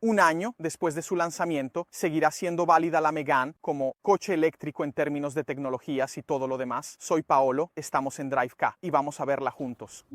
Un año después de su lanzamiento, seguirá siendo válida la Megane como coche eléctrico en términos de tecnologías y todo lo demás. Soy Paolo, estamos en Drive K y vamos a verla juntos.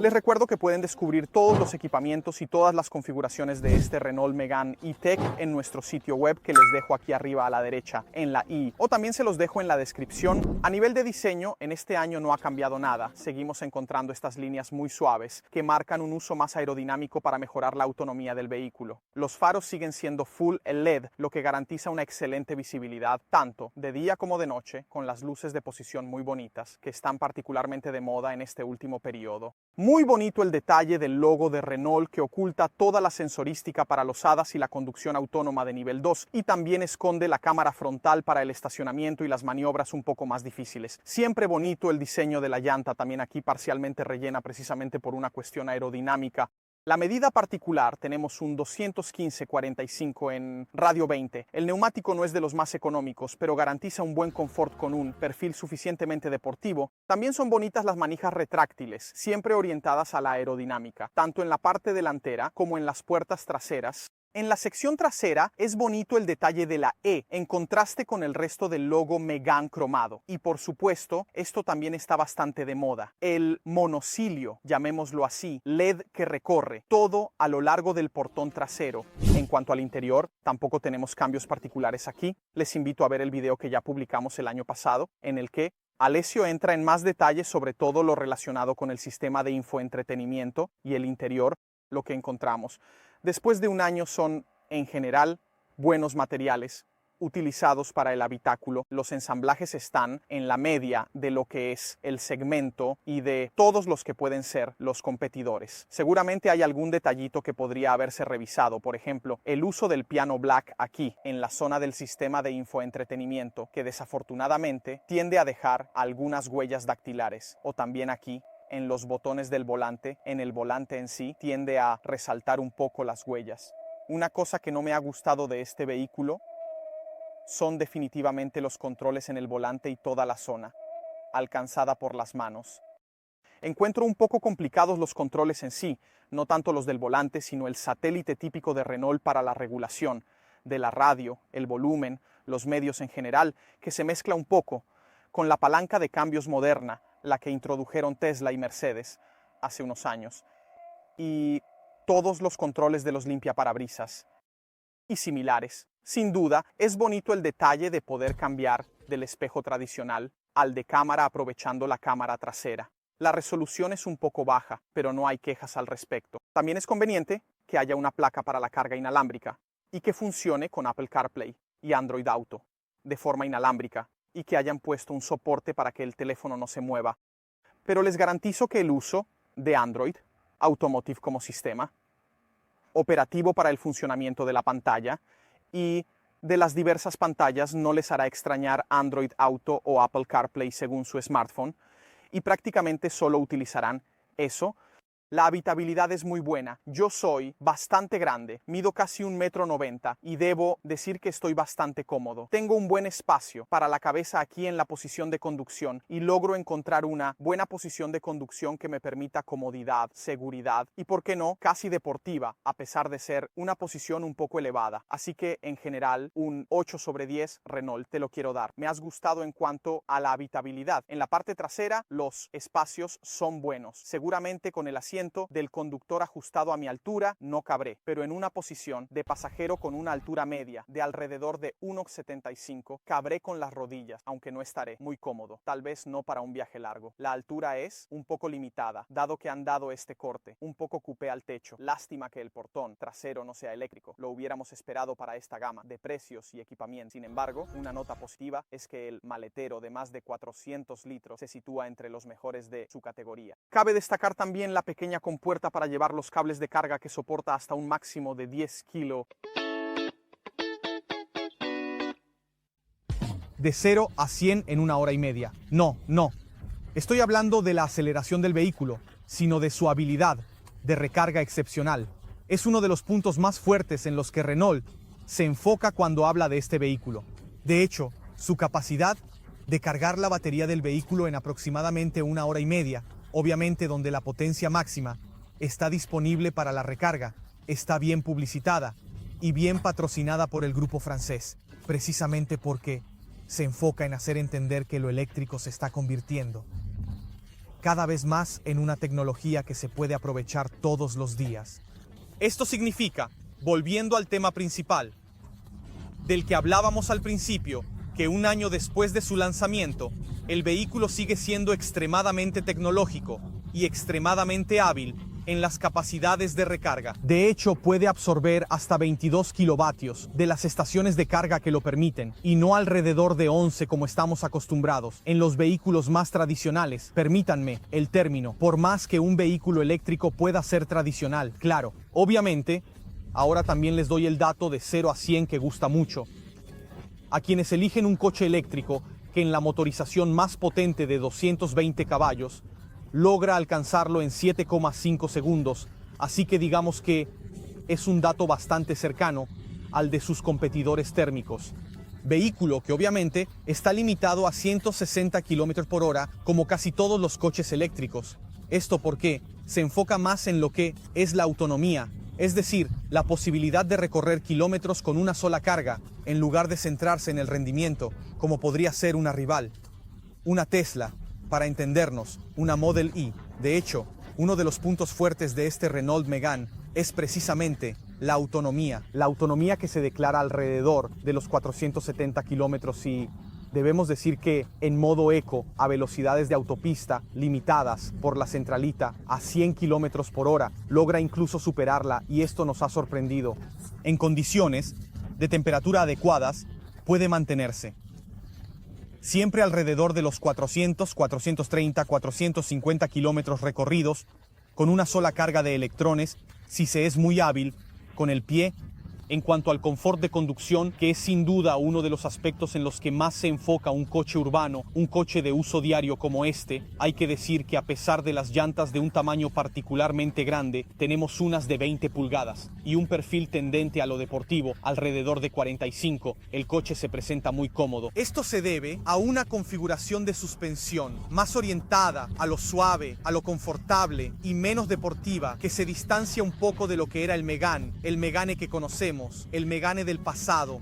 Les recuerdo que pueden descubrir todos los equipamientos y todas las configuraciones de este Renault Megane E-Tech en nuestro sitio web que les dejo aquí arriba a la derecha en la i, o también se los dejo en la descripción. A nivel de diseño, en este año no ha cambiado nada. Seguimos encontrando estas líneas muy suaves que marcan un uso más aerodinámico para mejorar la autonomía del vehículo. Los faros siguen siendo full LED, lo que garantiza una excelente visibilidad tanto de día como de noche, con las luces de posición muy bonitas que están particularmente de moda en este último periodo. Muy bonito el detalle del logo de Renault que oculta toda la sensorística para los HADAS y la conducción autónoma de nivel 2 y también esconde la cámara frontal para el estacionamiento y las maniobras un poco más difíciles. Siempre bonito el diseño de la llanta, también aquí parcialmente rellena precisamente por una cuestión aerodinámica. La medida particular tenemos un 215/45 en radio 20. El neumático no es de los más económicos, pero garantiza un buen confort con un perfil suficientemente deportivo. También son bonitas las manijas retráctiles, siempre orientadas a la aerodinámica, tanto en la parte delantera como en las puertas traseras. En la sección trasera es bonito el detalle de la E, en contraste con el resto del logo Megane cromado. Y por supuesto, esto también está bastante de moda. El monocilio, llamémoslo así, LED que recorre todo a lo largo del portón trasero. En cuanto al interior, tampoco tenemos cambios particulares aquí. Les invito a ver el video que ya publicamos el año pasado, en el que Alessio entra en más detalles sobre todo lo relacionado con el sistema de infoentretenimiento y el interior, lo que encontramos. Después de un año son, en general, buenos materiales utilizados para el habitáculo. Los ensamblajes están en la media de lo que es el segmento y de todos los que pueden ser los competidores. Seguramente hay algún detallito que podría haberse revisado, por ejemplo, el uso del piano black aquí, en la zona del sistema de infoentretenimiento, que desafortunadamente tiende a dejar algunas huellas dactilares, o también aquí, en los botones del volante, en el volante en sí, tiende a resaltar un poco las huellas. Una cosa que no me ha gustado de este vehículo son definitivamente los controles en el volante y toda la zona, alcanzada por las manos. Encuentro un poco complicados los controles en sí, no tanto los del volante, sino el satélite típico de Renault para la regulación de la radio, el volumen, los medios en general, que se mezcla un poco con la palanca de cambios moderna, la que introdujeron Tesla y Mercedes hace unos años, y todos los controles de los limpiaparabrisas y similares. Sin duda, es bonito el detalle de poder cambiar del espejo tradicional al de cámara aprovechando la cámara trasera. La resolución es un poco baja, pero no hay quejas al respecto. También es conveniente que haya una placa para la carga inalámbrica y que funcione con Apple CarPlay y Android Auto de forma inalámbrica, y que hayan puesto un soporte para que el teléfono no se mueva. Pero les garantizo que el uso de Android Automotive como sistema operativo para el funcionamiento de la pantalla y de las diversas pantallas no les hará extrañar Android Auto o Apple CarPlay según su smartphone, y prácticamente solo utilizarán eso. La habitabilidad es muy buena. Yo soy bastante grande, mido casi 1,90 m y debo decir que estoy bastante cómodo. Tengo un buen espacio para la cabeza aquí en la posición de conducción y logro encontrar una buena posición de conducción que me permita comodidad, seguridad y, por qué no, casi deportiva, a pesar de ser una posición un poco elevada. Así que, en general, un 8/10 Renault te lo quiero dar. Me has gustado en cuanto a la habitabilidad. En la parte trasera, los espacios son buenos. Seguramente con el asiento del conductor ajustado a mi altura no cabré, pero en una posición de pasajero con una altura media de alrededor de 1,75 cabré con las rodillas, aunque no estaré muy cómodo, tal vez no para un viaje largo. La altura es un poco limitada, dado que han dado este corte, un poco cupé al techo. Lástima que el portón trasero no sea eléctrico, lo hubiéramos esperado para esta gama de precios y equipamiento. Sin embargo, una nota positiva es que el maletero de más de 400 litros se sitúa entre los mejores de su categoría. Cabe destacar también la pequeña compuerta para llevar los cables de carga que soporta hasta un máximo de 10 kilos. De 0 a 100 en 1 hora y media. No. Estoy hablando de la aceleración del vehículo, sino de su habilidad de recarga excepcional. Es uno de los puntos más fuertes en los que Renault se enfoca cuando habla de este vehículo. De hecho, su capacidad de cargar la batería del vehículo en aproximadamente 1 hora y media, obviamente donde la potencia máxima está disponible para la recarga, está bien publicitada y bien patrocinada por el grupo francés, precisamente porque se enfoca en hacer entender que lo eléctrico se está convirtiendo cada vez más en una tecnología que se puede aprovechar todos los días. Esto significa, volviendo al tema principal, del que hablábamos al principio, que un año después de su lanzamiento, el vehículo sigue siendo extremadamente tecnológico y extremadamente hábil en las capacidades de recarga. De hecho, puede absorber hasta 22 kilovatios de las estaciones de carga que lo permiten, y no alrededor de 11 como estamos acostumbrados en los vehículos más tradicionales. Permítanme el término, por más que un vehículo eléctrico pueda ser tradicional, claro. Obviamente, ahora también les doy el dato de 0 a 100 que gusta mucho. A quienes eligen un coche eléctrico que en la motorización más potente de 220 caballos logra alcanzarlo en 7,5 segundos, así que digamos que es un dato bastante cercano al de sus competidores térmicos. Vehículo que obviamente está limitado a 160 km por hora como casi todos los coches eléctricos. Esto porque se enfoca más en lo que es la autonomía, es decir, la posibilidad de recorrer kilómetros con una sola carga, en lugar de centrarse en el rendimiento, como podría ser una rival, una Tesla, para entendernos, una Model Y. De hecho, uno de los puntos fuertes de este Renault Megane es precisamente la autonomía que se declara alrededor de los 470 kilómetros, y debemos decir que en modo eco, a velocidades de autopista limitadas por la centralita a 100 kilómetros por hora, logra incluso superarla, y esto nos ha sorprendido. En condiciones de temperatura adecuadas, puede mantenerse siempre alrededor de los 400, 430, 450 kilómetros recorridos, con una sola carga de electrones, si se es muy hábil con el pie. En cuanto al confort de conducción, que es sin duda uno de los aspectos en los que más se enfoca un coche urbano, un coche de uso diario como este, hay que decir que a pesar de las llantas de un tamaño particularmente grande, tenemos unas de 20 pulgadas y un perfil tendente a lo deportivo, alrededor de 45, el coche se presenta muy cómodo. Esto se debe a una configuración de suspensión más orientada a lo suave, a lo confortable y menos deportiva, que se distancia un poco de lo que era el Megane que conocemos, el Megane del pasado.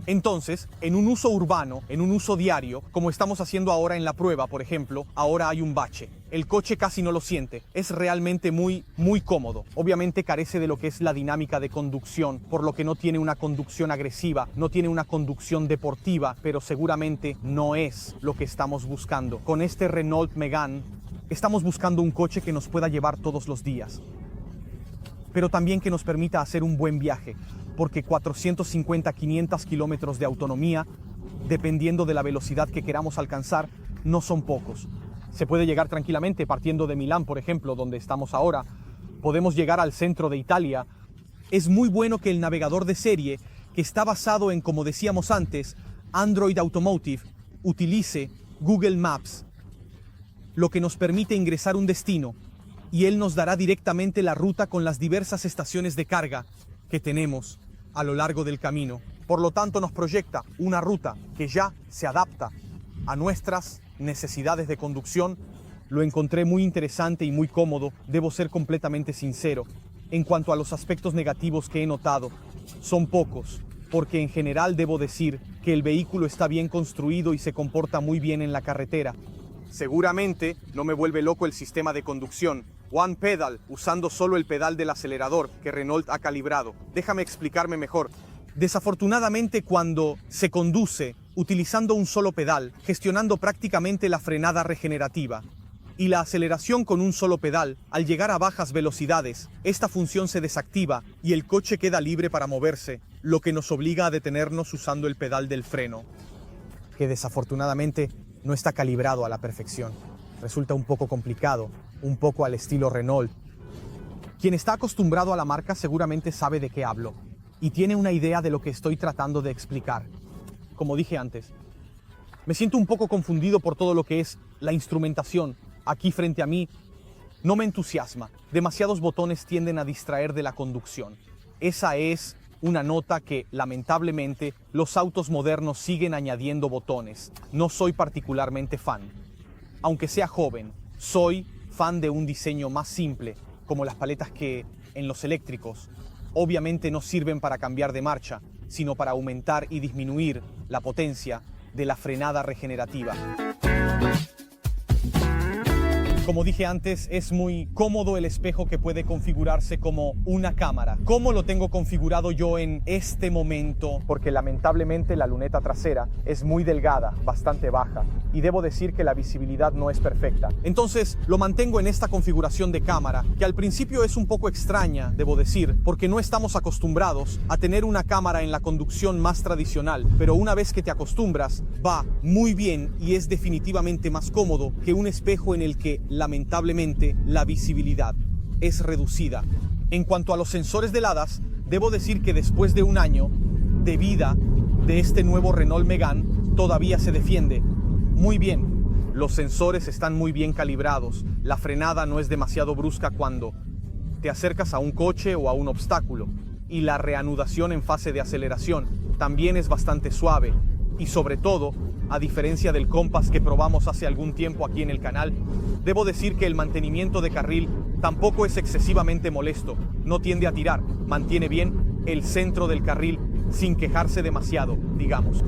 Entonces, en un uso urbano, en un uso diario, como estamos haciendo ahora en la prueba, por ejemplo, ahora hay un bache. El coche casi no lo siente, es realmente muy cómodo. Obviamente carece de lo que es la dinámica de conducción, por lo que no tiene una conducción agresiva, no tiene una conducción deportiva, pero seguramente no es lo que estamos buscando. Con este Renault Megane, estamos buscando un coche que nos pueda llevar todos los días, pero también que nos permita hacer un buen viaje, porque 450, 500 kilómetros de autonomía, dependiendo de la velocidad que queramos alcanzar, no son pocos. Se puede llegar tranquilamente partiendo de Milán, por ejemplo, donde estamos ahora. Podemos llegar al centro de Italia. Es muy bueno que el navegador de serie, que está basado en, como decíamos antes, Android Automotive, utilice Google Maps, lo que nos permite ingresar un destino, y él nos dará directamente la ruta con las diversas estaciones de carga que tenemos a lo largo del camino. Por lo tanto, nos proyecta una ruta que ya se adapta a nuestras necesidades de conducción. Lo encontré muy interesante y muy cómodo, debo ser completamente sincero. En cuanto a los aspectos negativos que he notado, son pocos, porque en general debo decir que el vehículo está bien construido y se comporta muy bien en la carretera. Seguramente no me vuelve loco el sistema de conducción, One Pedal, usando solo el pedal del acelerador que Renault ha calibrado. Déjame explicarme mejor. Desafortunadamente, cuando se conduce utilizando un solo pedal, gestionando prácticamente la frenada regenerativa y la aceleración con un solo pedal, al llegar a bajas velocidades, esta función se desactiva y el coche queda libre para moverse, lo que nos obliga a detenernos usando el pedal del freno, que desafortunadamente no está calibrado a la perfección. Resulta un poco complicado, un poco al estilo Renault. Quien está acostumbrado a la marca seguramente sabe de qué hablo y tiene una idea de lo que estoy tratando de explicar. Como dije antes, me siento un poco confundido por todo lo que es la instrumentación. Aquí frente a mí no me entusiasma. Demasiados botones tienden a distraer de la conducción. Esa es una nota que, lamentablemente, los autos modernos siguen añadiendo botones. No soy particularmente fan. Aunque sea joven, soy fan de un diseño más simple, como las paletas que, en los eléctricos, obviamente no sirven para cambiar de marcha, sino para aumentar y disminuir la potencia de la frenada regenerativa. Como dije antes, es muy cómodo el espejo que puede configurarse como una cámara. ¿Cómo lo tengo configurado yo en este momento? Porque lamentablemente la luneta trasera es muy delgada, bastante baja, y debo decir que la visibilidad no es perfecta. Entonces lo mantengo en esta configuración de cámara, que al principio es un poco extraña, debo decir, porque no estamos acostumbrados a tener una cámara en la conducción más tradicional, pero una vez que te acostumbras, va muy bien y es definitivamente más cómodo que un espejo en el que lamentablemente la visibilidad es reducida. En cuanto a los sensores del ADAS, debo decir que después de un año de vida de este nuevo Renault Megane, todavía se defiende muy bien. Los sensores están muy bien calibrados, la frenada no es demasiado brusca cuando te acercas a un coche o a un obstáculo, y la reanudación en fase de aceleración también es bastante suave, y sobre todo, a diferencia del Compass que probamos hace algún tiempo aquí en el canal, debo decir que el mantenimiento de carril tampoco es excesivamente molesto, no tiende a tirar, mantiene bien el centro del carril sin quejarse demasiado, digamos.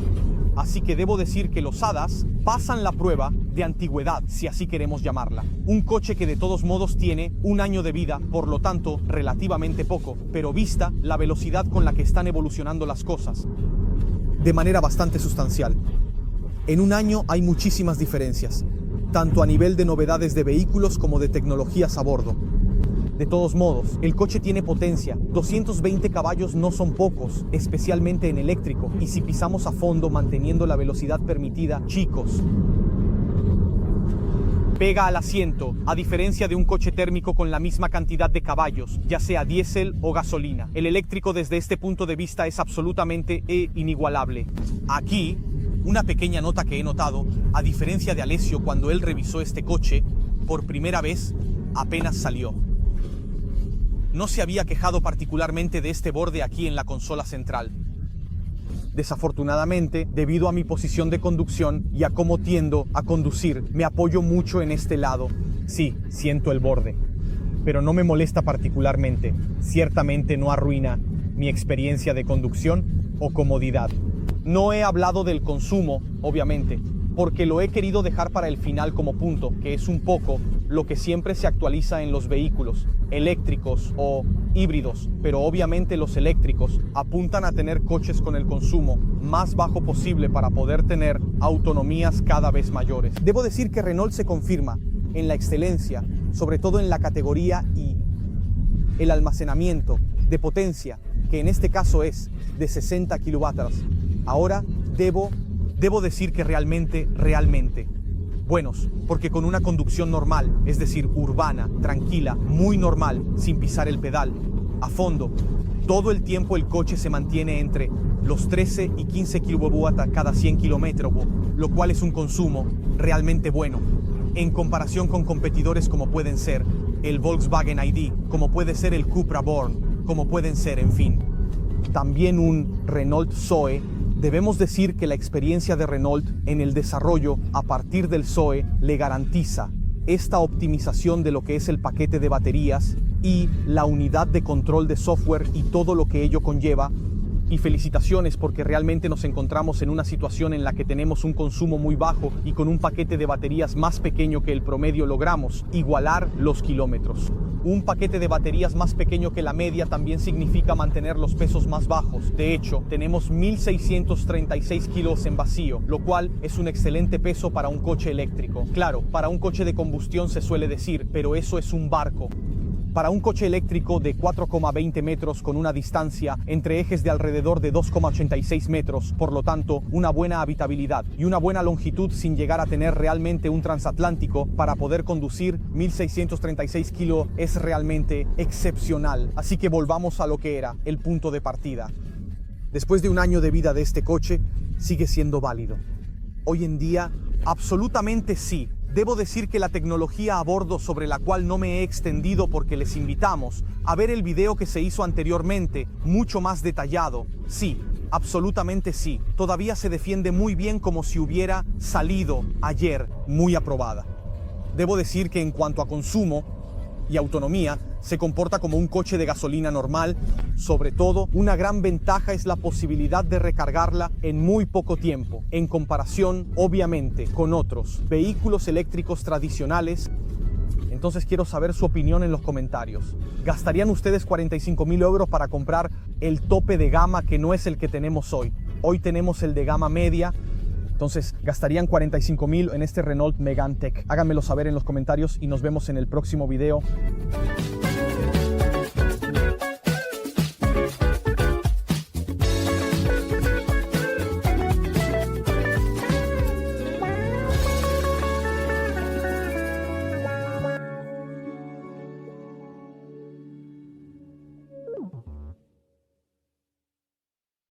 Así que debo decir que los ADAS pasan la prueba de antigüedad, si así queremos llamarla. Un coche que de todos modos tiene un año de vida, por lo tanto relativamente poco, pero vista la velocidad con la que están evolucionando las cosas, de manera bastante sustancial. En un año hay muchísimas diferencias, tanto a nivel de novedades de vehículos como de tecnologías a bordo. De todos modos, el coche tiene potencia, 220 caballos no son pocos, especialmente en eléctrico, y si pisamos a fondo manteniendo la velocidad permitida, chicos, pega al asiento, a diferencia de un coche térmico con la misma cantidad de caballos, ya sea diésel o gasolina. El eléctrico desde este punto de vista es absolutamente inigualable. Aquí, una pequeña nota que he notado, a diferencia de Alessio cuando él revisó este coche, por primera vez, apenas salió. No se había quejado particularmente de este borde aquí en la consola central. Desafortunadamente, debido a mi posición de conducción y a cómo tiendo a conducir, me apoyo mucho en este lado. Sí, siento el borde, pero no me molesta particularmente. Ciertamente no arruina mi experiencia de conducción o comodidad. No he hablado del consumo, obviamente, porque lo he querido dejar para el final como punto, que es un poco lo que siempre se actualiza en los vehículos, eléctricos o híbridos, pero obviamente los eléctricos apuntan a tener coches con el consumo más bajo posible para poder tener autonomías cada vez mayores. Debo decir que Renault se confirma en la excelencia, sobre todo en la categoría I, el almacenamiento de potencia, que en este caso es de 60 kilovatios. Ahora debo decir que realmente buenos, porque con una conducción normal, es decir, urbana, tranquila, muy normal, sin pisar el pedal, a fondo, todo el tiempo el coche se mantiene entre los 13 y 15 kW cada 100 kilómetros, lo cual es un consumo realmente bueno, en comparación con competidores como pueden ser el Volkswagen ID, como puede ser el Cupra Born, como pueden ser, en fin, también un Renault Zoe. Debemos decir que la experiencia de Renault en el desarrollo a partir del Zoe le garantiza esta optimización de lo que es el paquete de baterías y la unidad de control de software y todo lo que ello conlleva. Y felicitaciones porque realmente nos encontramos en una situación en la que tenemos un consumo muy bajo y con un paquete de baterías más pequeño que el promedio logramos igualar los kilómetros. Un paquete de baterías más pequeño que la media también significa mantener los pesos más bajos. De hecho, tenemos 1636 kilos en vacío, lo cual es un excelente peso para un coche eléctrico. Claro, para un coche de combustión se suele decir, pero eso es un barco. Para un coche eléctrico de 4,20 metros con una distancia entre ejes de alrededor de 2,86 metros, por lo tanto, una buena habitabilidad y una buena longitud sin llegar a tener realmente un transatlántico para poder conducir 1636 kilos es realmente excepcional. Así que volvamos a lo que era el punto de partida. Después de un año de vida de este coche, sigue siendo válido. Hoy en día, absolutamente sí. Debo decir que la tecnología a bordo, sobre la cual no me he extendido porque les invitamos a ver el video que se hizo anteriormente, mucho más detallado, sí, absolutamente sí, todavía se defiende muy bien como si hubiera salido ayer, muy aprobada. Debo decir que en cuanto a consumo y autonomía, se comporta como un coche de gasolina normal Sobre todo, una gran ventaja es la posibilidad de recargarla en muy poco tiempo, en comparación, obviamente, con otros vehículos eléctricos tradicionales. Entonces quiero saber su opinión en los comentarios. ¿Gastarían ustedes 45.000 euros para comprar el tope de gama que no es el que tenemos hoy? Hoy tenemos el de gama media. Entonces, ¿gastarían 45.000 en este Renault Megane Tech? Háganmelo saber en los comentarios y nos vemos en el próximo video.